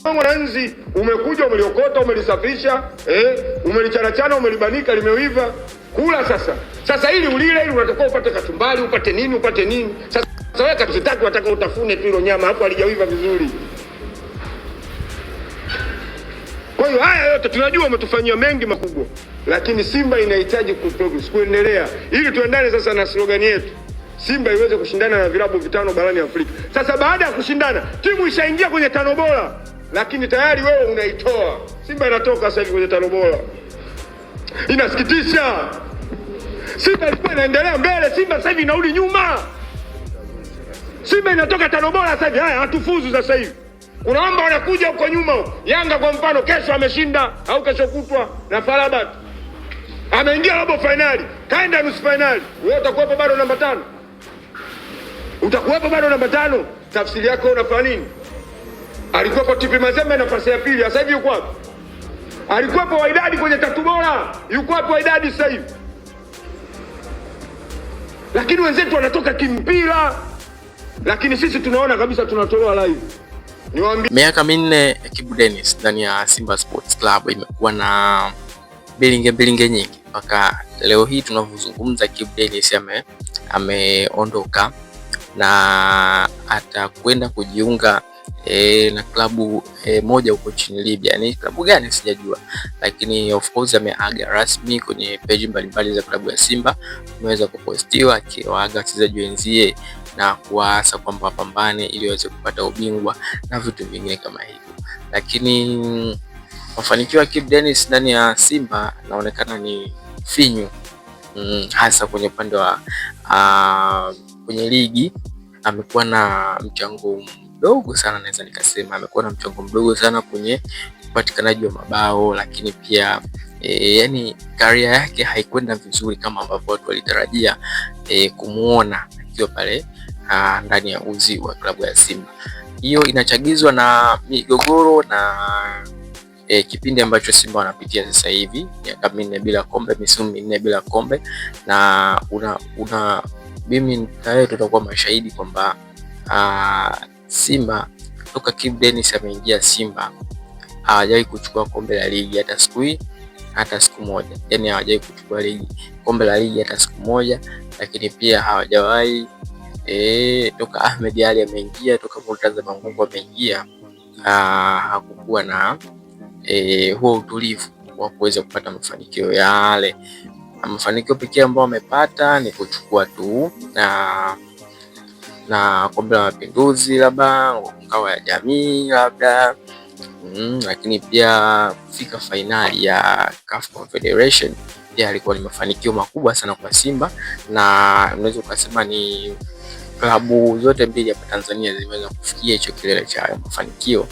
Mwananzi umekuja umeliokota, umelisafisha, umelichanachana, umelibanika, limeiva. Kula sasa. Sasa ili ulile, ili unatakiwa upate kachumbari, upate nini. Sasa wewe katusitaki, unataka utafune tu ile nyama hapo halijaiva vizuri. Kwa hiyo haya yote tunajua umetufanyia mengi makubwa, lakini Simba inahitaji kuendelea ili tuendane sasa na slogan yetu. Simba iweze kushindana na vilabu vitano barani Afrika. Sasa baada ya kushindana, timu ishaingia kwenye tano bora, lakini tayari wewe unaitoa. Simba inatoka sasa hivi kwenye tano bora. Inasikitisha. Simba ilikuwa inaendelea mbele, Simba sasa hivi inarudi nyuma. Simba inatoka tano bora sasa hivi, haya hatufuzu sasa hivi. Kuna mambo wanakuja huko nyuma. Yanga kwa mfano kesho ameshinda au kesho kutwa na Farabat. Ameingia robo finali, kaenda nusu finali. Wewe utakuwepo bado namba 5. Utakuwepo bado namba 5. Tafsiri yako unafanya nini? Alikuwepo TP Mazembe nafasi ya pili, sasa hivi yuko wapi? Alikuwepo Wydad kwenye tatu bora, yuko wapi Wydad sasa hivi? Lakini wenzetu wanatoka kimpira, lakini sisi tunaona kabisa tunatolewa live. Miaka minne Kibu Denis ndani ya Simba Sports Club imekuwa na bilinge nyingi mpaka leo hii tunavyozungumza. Kibu Denis ameondoka na atakwenda kujiunga na klabu moja huko nchini Libya. Ni klabu gani sijajua, lakini of course ameaga rasmi kwenye page mbalimbali za klabu ya Simba. Ameweza kupostiwa akiwaaga wachezaji wenzie na kuwaasa kwamba wapambane ili waweze kupata ubingwa na vitu vingine kama hivyo. Lakini mafanikio ya Kibu Denis ndani ya Simba naonekana ni finyu, hasa kwenye upande wa kwenye ligi. Amekuwa na mchango mdogo sana, naweza nikasema amekuwa na mchango mdogo sana kwenye upatikanaji wa mabao, lakini pia yani career yake haikwenda vizuri kama ambavyo watu walitarajia kumuona akiwa pale ndani ya uzi wa klabu ya Simba. Hiyo inachagizwa na migogoro na kipindi ambacho Simba wanapitia sasa hivi, miaka minne bila kombe, misimu minne bila kombe, na mimi nawe tutakuwa mashahidi kwamba Simba toka Kibu Denis ameingia Simba hawajawahi kuchukua kombe la ligi hata siku moja. Yani hawajawahi kuchukua kombe la ligi hata siku moja, lakini pia hawajawahi toka Ahmed Ally ameingia, toka Murtaza Mangungu ameingia, hakukuwa na huo utulivu wa kuweza kupata mafanikio yale. Mafanikio pekee ambayo wamepata ni kuchukua tu na kombe la Mapinduzi, labda ngao ya jamii labda, lakini pia kufika fainali ya CAF Confederation pia alikuwa ni mafanikio makubwa sana kwa Simba, na unaweza ukasema ni klabu zote mbili hapa Tanzania zimeweza kufikia hicho kilele cha mafanikio.